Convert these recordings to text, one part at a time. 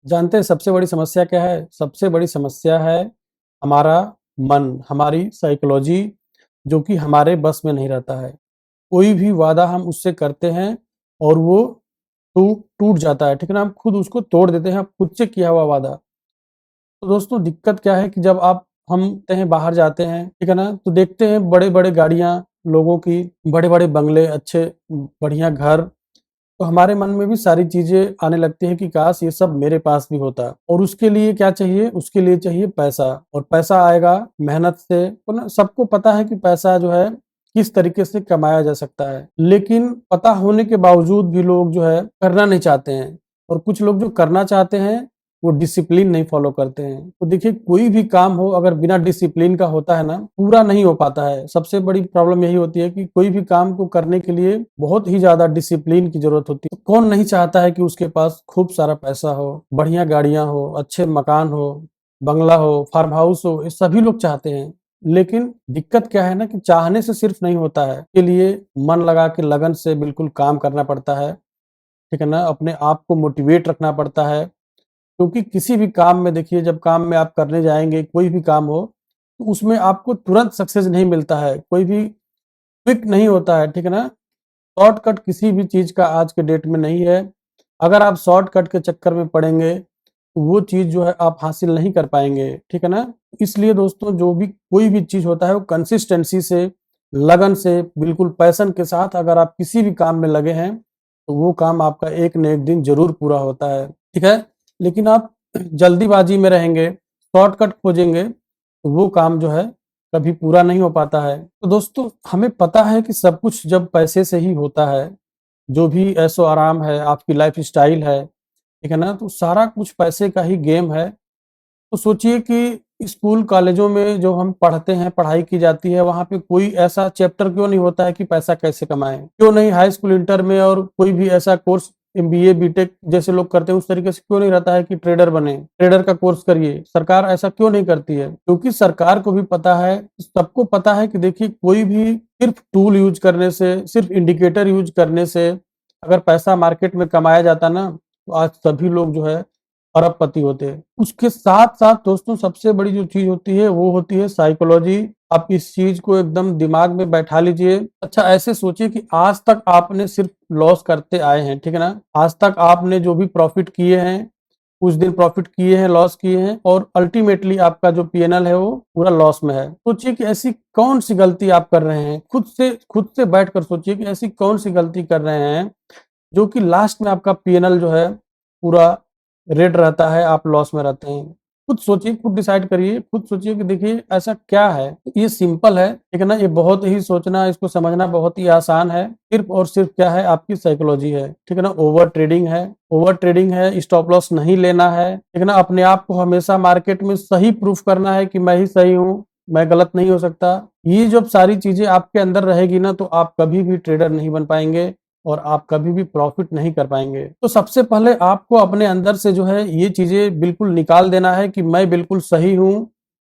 जानते हैं सबसे बड़ी समस्या क्या है? सबसे बड़ी समस्या है हमारा मन, हमारी साइकोलॉजी जो कि हमारे बस में नहीं रहता है। कोई भी वादा हम उससे करते हैं और वो टूट जाता है, ठीक है ना? हम खुद उसको तोड़ देते हैं, खुद से किया हुआ वादा। तो दोस्तों दिक्कत क्या है कि जब हम कहीं बाहर जाते हैं, ठीक है ना? तो देखते हैं बड़े-बड़े गाड़ियाँ लोगों की, बड़े-बड़े बंगले, अच्छे बढ़िया घर, तो हमारे मन में भी सारी चीज़ें आने लगती हैं कि काश ये सब मेरे पास भी होता। और उसके लिए क्या चाहिए? उसके लिए चाहिए पैसा और पैसा आएगा मेहनत से। तो ना सबको पता है कि पैसा जो है किस तरीके से कमाया जा सकता है। लेकिन पता होने के बावजूद भी लोग जो है करना नहीं चाहते हैं और कुछ लोग जो करना चाहते हैं वो डिसिप्लिन नहीं फ़ॉलो करते हैं। तो देखिए कोई भी काम हो अगर बिना डिसिप्लिन का होता है ना, पूरा नहीं हो पाता है। सबसे बड़ी प्रॉब्लम यही होती है कि कोई भी काम को करने के लिए बहुत ही ज़्यादा डिसिप्लिन की ज़रूरत होती है। तो कौन नहीं चाहता है कि उसके पास खूब सारा पैसा हो, बढ़िया गाड़ियाँ हो, अच्छे मकान हो, बंगला हो, फार्म हाउस हो, ये सभी लोग चाहते हैं। लेकिन दिक्कत क्या है ना कि चाहने से सिर्फ नहीं होता है। इसके लिए मन लगा के लगन से बिल्कुल काम करना पड़ता है, ठीक है ना? अपने आप को मोटिवेट रखना पड़ता है। क्योंकि किसी भी काम में देखिए जब काम में आप करने जाएँगे, कोई भी काम हो, तो उसमें आपको तुरंत सक्सेस नहीं मिलता है, कोई भी क्विक नहीं होता है, ठीक है ना? शॉर्टकट किसी भी चीज़ का आज के डेट में नहीं है। अगर आप शॉर्टकट के चक्कर में पड़ेंगे, तो वो चीज़ जो है आप हासिल नहीं कर पाएँगे, ठीक है ना? इसलिए दोस्तों जो भी कोई भी चीज़ होता है वो कंसिस्टेंसी से, लगन से, बिल्कुल पैशन के साथ अगर आप किसी भी काम में लगे हैं, तो वो काम आपका एक न एक दिन ज़रूर पूरा होता है, ठीक है? लेकिन आप जल्दीबाज़ी में रहेंगे, शॉर्टकट खोजेंगे, तो वो काम जो है कभी पूरा नहीं हो पाता है। तो दोस्तों हमें पता है कि सब कुछ जब पैसे से ही होता है, जो भी ऐशो-आराम है, आपकी लाइफ़स्टाइल है, ठीक है ना? तो सारा कुछ पैसे का ही गेम है। तो सोचिए कि स्कूल कॉलेजों में जो हम पढ़ते हैं, पढ़ाई की जाती है, वहाँ पे कोई ऐसा चैप्टर क्यों नहीं होता है कि पैसा कैसे कमाएँ? क्यों नहीं हाई स्कूल, इंटर में और कोई भी ऐसा कोर्स एमबीए, बीटेक जैसे लोग करते हैं, उस तरीके से क्यों नहीं रहता है कि ट्रेडर बने, ट्रेडर का कोर्स करिए? सरकार ऐसा क्यों नहीं करती है? क्योंकि सरकार को भी पता है, सबको पता है कि देखिए कोई भी सिर्फ़ टूल यूज़ करने से, सिर्फ़ इंडिकेटर यूज़ करने से अगर पैसा मार्केट में कमाया जाता ना, तो आज सभी लोग जो है अरबपति होते। उसके साथ-साथ दोस्तों सबसे बड़ी जो चीज़ होती है वो होती है साइकोलॉजी। आप इस चीज़ को एकदम दिमाग में बैठा लीजिए। अच्छा ऐसे सोचिए कि आज तक आपने सिर्फ़ लॉस करते आए हैं, ठीक है ना? आज तक आपने जो भी प्रॉफ़िट किए हैं, कुछ दिन प्रॉफ़िट किए हैं, लॉस किए हैं और अल्टीमेटली आपका जो पीएनएल है वो पूरा लॉस में है। सोचिए कि ऐसी कौन-सी गलती आप कर रहे हैं? खुद से बैठकर सोचिए कि ऐसी कौन-सी गलती कर रहे हैं, जो कि लास्ट में आपका पीएनएल जो है पूरा रेड रहता है, आप लॉस में रहते हैं। खुद सोचिए, खुद डिसाइड करिए, खुद सोचिए कि देखिए ऐसा क्या है? ये सिंपल है, ठीक है ना? ये बहुत ही सोचना, इसको समझना बहुत ही आसान है। सिर्फ़ और सिर्फ़ क्या है आपकी साइकोलॉजी है, ठीक है ना? ओवर ट्रेडिंग है, स्टॉप लॉस नहीं लेना है, ठीक है ना? अपने आप को हमेशा मार्केट में सही प्रूफ करना है कि मैं ही सही हूँ, मैं गलत नहीं हो सकता। ये जब सारी चीज़ें आपके अंदर रहेगी ना, तो आप कभी भी ट्रेडर नहीं बन पाएँगे और आप कभी भी प्रॉफ़िट नहीं कर पाएँगे। तो सबसे पहले आपको अपने अंदर से जो है ये चीज़ें बिल्कुल निकाल देना है कि मैं बिल्कुल सही हूँ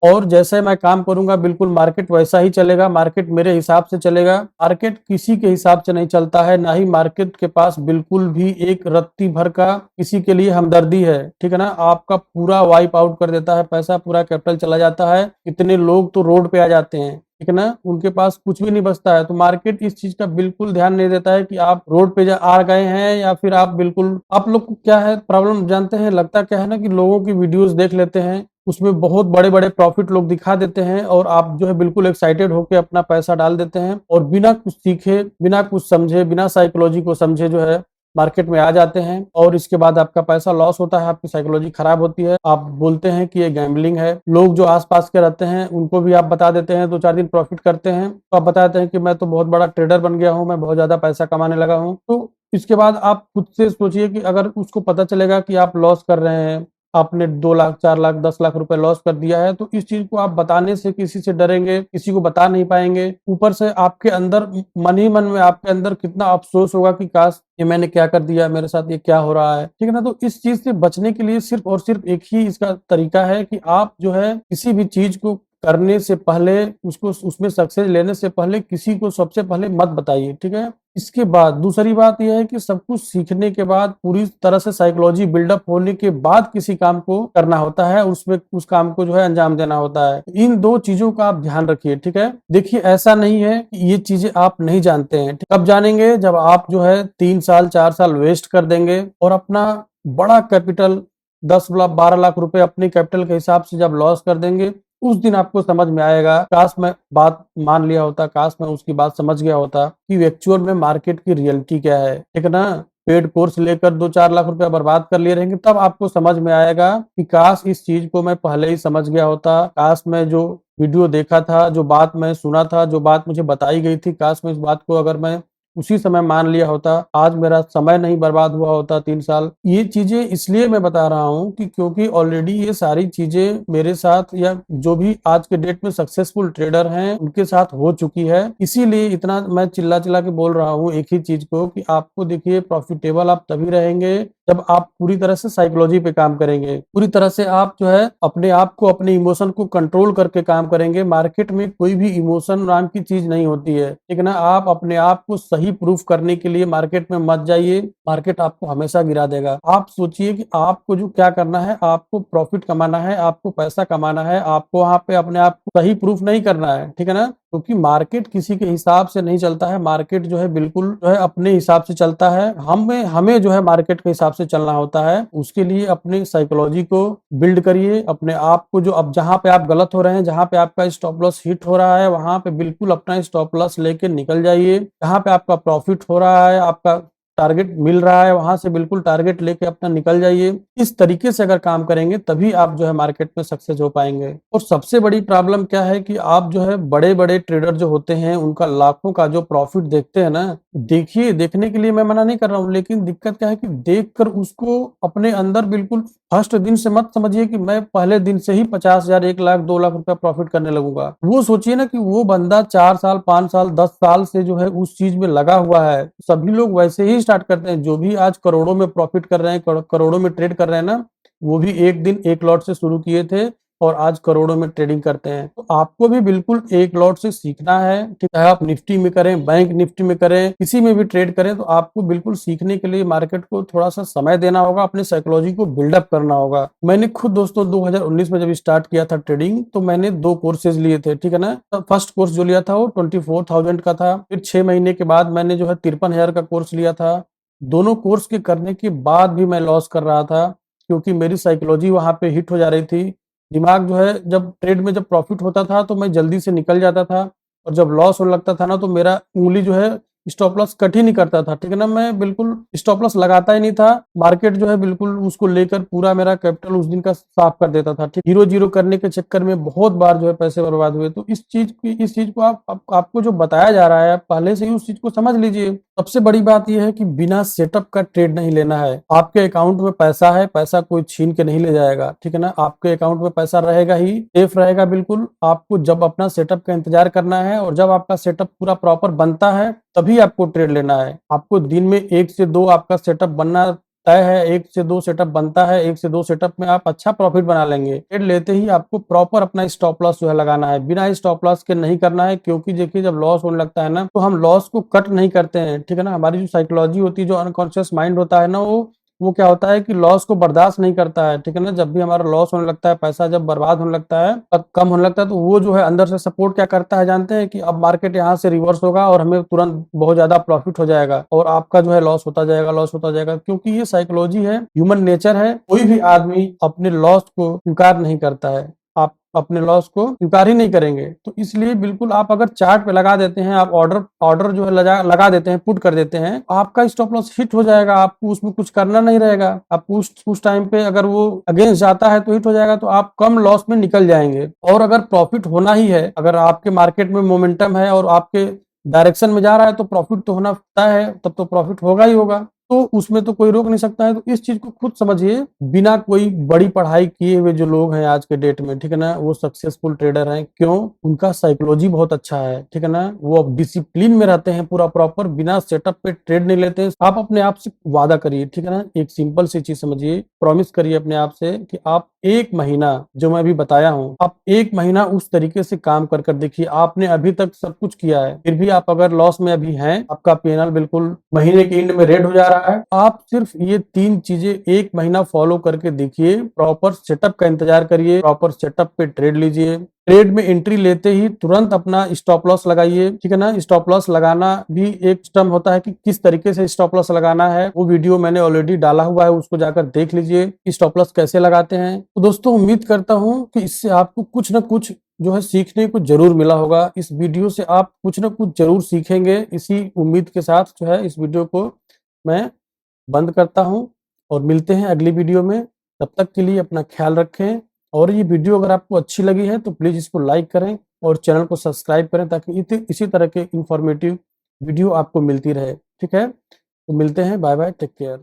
और जैसे मैं काम करूँगा बिल्कुल मार्केट वैसा ही चलेगा, मार्केट मेरे हिसाब से चलेगा। मार्केट किसी के हिसाब से नहीं चलता है, ना ही मार्केट के पास बिल्कुल भी एक रत्ती भर का किसी के लिए हमदर्दी है, ठीक है ना? आपका पूरा वाइप आउट कर देता है, पैसा पूरा कैपिटल चला जाता है। कितने लोग तो रोड पे आ जाते हैं, ठीक है ना? उनके पास कुछ भी नहीं बचता है, तो मार्केट इस चीज़ का बिल्कुल ध्यान नहीं देता है कि आप रोड पे आ गए हैं या फिर आप बिल्कुल आप लोग को क्या है प्रॉब्लम जानते हैं, लगता क्या है ना कि लोगों की वीडियोज़ देख लेते हैं, उसमें बहुत बड़े-बड़े प्रॉफ़िट लोग दिखा देते हैं और आप जो है बिल्कुल एक्साइटेड होके अपना पैसा डाल देते हैं और बिना कुछ सीखे, बिना कुछ समझे, बिना साइकोलॉजी को समझे जो है मार्केट में आ जाते हैं और इसके बाद आपका पैसा लॉस होता है, आपकी साइकोलॉजी खराब होती है। आप बोलते हैं कि ये गैम्बलिंग है। लोग जो आस-पास के रहते हैं, उनको भी आप बता देते हैं, 2-4 दिन प्रॉफ़िट करते हैं, तो आप बताते हैं कि मैं तो बहुत बड़ा ट्रेडर बन गया हूँ, मैं बहुत ज़्यादा पैसा कमाने लगा हूँ। तो इसके बाद आप खुद से सोचिए कि अगर उसको पता चलेगा कि आप लॉस कर रहे हैं, आपने 2 लाख, 4 लाख, 10 लाख रुपए लॉस कर दिया है, तो इस चीज़ को आप बताने से किसी से डरेंगे, किसी को बता नहीं पाएँगे। ऊपर से आपके अंदर मन ही मन में आपके अंदर कितना अफ़सोस होगा कि काश ये मैंने क्या कर दिया, मेरे साथ ये क्या हो रहा है, ठीक है ना? तो इस चीज़ से बचने के लिए सिर्फ़ और सिर्फ़ एक ही इसका तरीका है कि आप जो है किसी भी चीज़ को करने से पहले, उसको उसमें सक्सेस लेने से पहले किसी को सबसे पहले मत बताइए, ठीक है? इसके बाद दूसरी बात ये है कि सब कुछ सीखने के बाद पूरी तरह से साइकोलॉजी बिल्डअप होने के बाद किसी काम को करना होता है, उसमें उस काम को जो है अंजाम देना होता है। इन 2 चीज़ों का आप ध्यान रखिए, ठीक है? देखिए ऐसा नहीं है कि ये चीज़ें आप नहीं जानते हैं। कब जानेंगे? जब आप जो है 3 साल 4 साल वेस्ट कर देंगे और अपना बड़ा कैपिटल 10 लाख 12 लाख रुपए अपने कैपिटल के हिसाब से जब लॉस कर देंगे, उस दिन आपको समझ में आएगा, काश मैं बात मान लिया होता, काश मैं उसकी बात समझ गया होता कि एक्चुअल में मार्केट की रियलिटी क्या है, ठीक है ना? पेड कोर्स लेकर 2-4 लाख रुपया बर्बाद कर लिए रहेंगे, तब आपको समझ में आएगा कि काश इस चीज़ को मैं पहले ही समझ गया होता, काश मैं जो वीडियो देखा था, जो बात मैं सुना था, जो बात मुझे बताई गई थी, काश मैं इस बात को अगर मैं उसी समय मान लिया होता, आज मेरा समय नहीं बर्बाद हुआ होता 3 साल। ये चीज़ें इसलिए मैं बता रहा हूँ कि क्योंकि ऑलरेडी ये सारी चीज़ें मेरे साथ या जो भी आज के डेट में सक्सेसफुल ट्रेडर हैं, उनके साथ हो चुकी है। इसीलिए इतना मैं चिल्ला-चिल्ला के बोल रहा हूँ एक ही चीज़ को कि आपको देखिए प्रॉफिटेबल आप तभी रहेंगे जब आप पूरी तरह से साइकोलॉजी पे काम करेंगे। पूरी तरह से आप जो है अपने आप को, अपने इमोशन को कंट्रोल करके काम करेंगे। मार्केट में कोई भी इमोशन नाम की चीज़ नहीं होती है, ठीक है ना? आप अपने आप को सही प्रूफ करने के लिए मार्केट में मत जाइए, मार्केट आपको हमेशा गिरा देगा। आप सोचिए कि आपको जो क्या करना है, आपको प्रॉफिट कमाना है, आपको पैसा कमाना है, आपको वहाँ पे अपने आप को सही प्रूफ नहीं करना है, ठीक है ना? क्योंकि मार्केट किसी के हिसाब से नहीं चलता है, मार्केट जो है बिल्कुल जो है अपने हिसाब से चलता है। हमें हमें जो है मार्केट के हिसाब से चलना होता है। उसके लिए अपनी साइकोलॉजी को बिल्ड करिए, अपने आप को जो अब जहाँ पे आप गलत हो रहे हैं, जहाँ पे आपका स्टॉप लॉस हिट हो रहा है, वहाँ पे बिल्कुल अपना स्टॉप लॉस लेके निकल जाइए। जहाँ पे आपका प्रॉफिट हो रहा है, आपका टारगेट मिल रहा है, वहाँ से बिल्कुल टारगेट लेके अपना निकल जाइए। इस तरीके से अगर काम करेंगे तभी आप जो है मार्केट में सक्सेस हो पाएँगे। और सबसे बड़ी प्रॉब्लम क्या है कि आप जो है बड़े-बड़े ट्रेडर जो होते हैं, उनका लाखों का जो प्रॉफिट देखते हैं ना, देखिए देखने के लिए मैं मना नहीं कर रहा हूँ, लेकिन दिक्कत क्या है कि देखकर उसको अपने अंदर बिल्कुल फर्स्ट दिन से मत समझिए कि मैं पहले दिन से ही 50,000, 1 लाख, 2 लाख रुपया प्रॉफिट करने लगूँगा। वो सोचिए ना कि वो बंदा 4 साल, 5 साल, 10 साल से जो है उस चीज़ में लगा हुआ है। सभी लोग वैसे ही स्टार्ट करते हैं, जो भी आज करोड़ों में प्रॉफिट कर रहे हैं, करोड़ों में ट्रेड कर रहे हैं ना, वो भी एक दिन एक लॉट से शुरू किए थे और आज करोड़ों में ट्रेडिंग करते हैं। तो आपको भी बिल्कुल एक लॉट से सीखना है, ठीक है? आप निफ्टी में करें, बैंक निफ्टी में करें, किसी में भी ट्रेड करें, तो आपको बिल्कुल सीखने के लिए मार्केट को थोड़ा-सा समय देना होगा, अपनी साइकोलॉजी को बिल्डअप करना होगा। मैंने खुद दोस्तों 2019 में जब स्टार्ट किया था ट्रेडिंग, तो मैंने 2 कोर्सेज़ लिए थे, ठीक है ना? तो फर्स्ट कोर्स जो लिया था वो 24,000 का था। फिर 6 महीने के बाद मैंने जो है 53,000 का कोर्स लिया था। दोनों कोर्स के करने के बाद भी मैं लॉस कर रहा था, क्योंकि मेरी साइकोलॉजी वहाँ पे हिट हो जा रही थी। दिमाग जो है जब ट्रेड में जब प्रॉफ़िट होता था तो मैं जल्दी से निकल जाता था और जब लॉस होने लगता था ना तो मेरा उँगली जो है स्टॉप लॉस कट ही नहीं करता था, ठीक है ना? मैं बिल्कुल स्टॉप लॉस लगाता ही नहीं था। मार्केट जो है बिल्कुल उसको लेकर पूरा मेरा कैपिटल उस दिन का साफ कर देता था, ठीक। 0-0 करने के चक्कर में बहुत बार जो है पैसे बर्बाद हुए। तो इस चीज़ को आपको जो बताया जा रहा है, आप पहले से ही उस चीज़ को समझ लीजिए। सबसे बड़ी बात ये है कि बिना सेटअप का ट्रेड नहीं लेना है। आपके अकाउंट में पैसा है, पैसा कोई छीन के नहीं ले जाएगा, ठीक है ना? आपके अकाउंट में पैसा रहेगा ही, सेफ रहेगा बिल्कुल। आपको जब अपना सेटअप का इंतज़ार करना है और जब आपका सेटअप पूरा प्रॉपर बनता है, तभी आपको ट्रेड लेना है। आपको दिन में 1 से 2 आपका सेटअप बनना तय है, 1 से 2 सेटअप बनता है, 1 से 2 सेटअप में आप अच्छा प्रॉफिट बना लेंगे। ट्रेड लेते ही आपको प्रॉपर अपना स्टॉप लॉस जो है लगाना है, बिना स्टॉप लॉस के नहीं करना है, क्योंकि देखिए जब लॉस होने लगता है ना, तो हम लॉस को कट नहीं करते हैं, ठीक है ना? हमारी जो साइकोलॉजी होती है, जो अनकॉन्शियस माइंड होता है ना, वो क्या होता है कि लॉस को बर्दाश्त नहीं करता है, ठीक है ना? जब भी हमारा लॉस होने लगता है, पैसा जब बर्बाद होने लगता है, तब कम होने लगता है, तो वो जो है अंदर से सपोर्ट क्या करता है जानते हैं कि अब मार्केट यहाँ से रिवर्स होगा और हमें तुरंत बहुत ज़्यादा प्रॉफिट हो जाएगा और आपका जो है लॉस होता जाएगा, लॉस होता जाएगा। क्योंकि ये साइकोलॉजी है, ह्यूमन नेचर है, कोई भी आदमी अपने लॉस को स्वीकार नहीं करता है। आप अपने लॉस को स्वीकार ही नहीं करेंगे। तो इसलिए बिल्कुल आप अगर चार्ट पे लगा देते हैं, आप ऑर्डर जो है लगा देते हैं, पुट कर देते हैं, आपका स्टॉप लॉस हिट हो जाएगा, आपको उसमें कुछ करना नहीं रहेगा। आप उस टाइम पे अगर वो अगेंस्ट जाता है तो हिट हो जाएगा, तो आप कम लॉस में निकल जाएँगे। और अगर प्रॉफिट होना ही है, अगर आपके मार्केट में मोमेंटम है और आपके डायरेक्शन में जा रहा है, तो प्रॉफिट तो होना तय है, तब तो प्रॉफिट होगा ही होगा। तो उसमें तो कोई रोक नहीं सकता है। तो इस चीज़ को खुद समझिए, बिना कोई बड़ी पढ़ाई किए हुए जो लोग हैं आज के डेट में, ठीक है ना? वो सक्सेसफुल ट्रेडर हैं। क्यों? उनका साइकोलॉजी बहुत अच्छा है, ठीक है ना? वो अब डिसिप्लिन में रहते हैं पूरा प्रॉपर, बिना सेटअप पे ट्रेड नहीं लेते हैं। आप अपने आप से वादा करिए, ठीक है ना? एक सिंपल सी चीज़ समझिए, प्रॉमिस करिए अपने आप से कि आप 1 महीना जो मैं अभी बताया हूँ, आप 1 महीना उस तरीके से काम कर देखिए। आपने अभी तक सब कुछ किया है, फिर भी आप अगर लॉस में अभी हैं, आपका पी&एल बिल्कुल महीने के एंड में रेड हो जा रहा है, आप सिर्फ ये 3 चीजें 1 महीना फॉलो करके देखिए। प्रॉपर सेटअप का इंतजार करिए, प्रॉपर सेटअप पे ट्रेड लीजिए। ट्रेड में एंट्री लेते ही तुरंत अपना स्टॉप लॉस लगाइए, ठीक है ना? स्टॉप लॉस लगाना भी एक सिस्टम होता है कि किस तरीके से स्टॉप लॉस लगाना है, वो वीडियो मैंने ऑलरेडी डाला हुआ है, उसको जाकर देख लीजिए कि स्टॉप लॉस कैसे लगाते हैं। तो दोस्तों, उम्मीद करता हूं कि इससे आपको कुछ ना कुछ जो है सीखने को जरूर मिला होगा। इस वीडियो से आप कुछ ना कुछ जरूर सीखेंगे। इसी उम्मीद के साथ जो है इस वीडियो को मैं बंद करता हूं और मिलते हैं अगली वीडियो में। तब तक के लिए अपना ख्याल रखें, और ये वीडियो अगर आपको अच्छी लगी है तो प्लीज़ इसको लाइक करें और चैनल को सब्सक्राइब करें, ताकि इसी तरह के इंफॉर्मेटिव वीडियो आपको मिलती रहे। ठीक है? तो मिलते हैं। Bye bye, take care.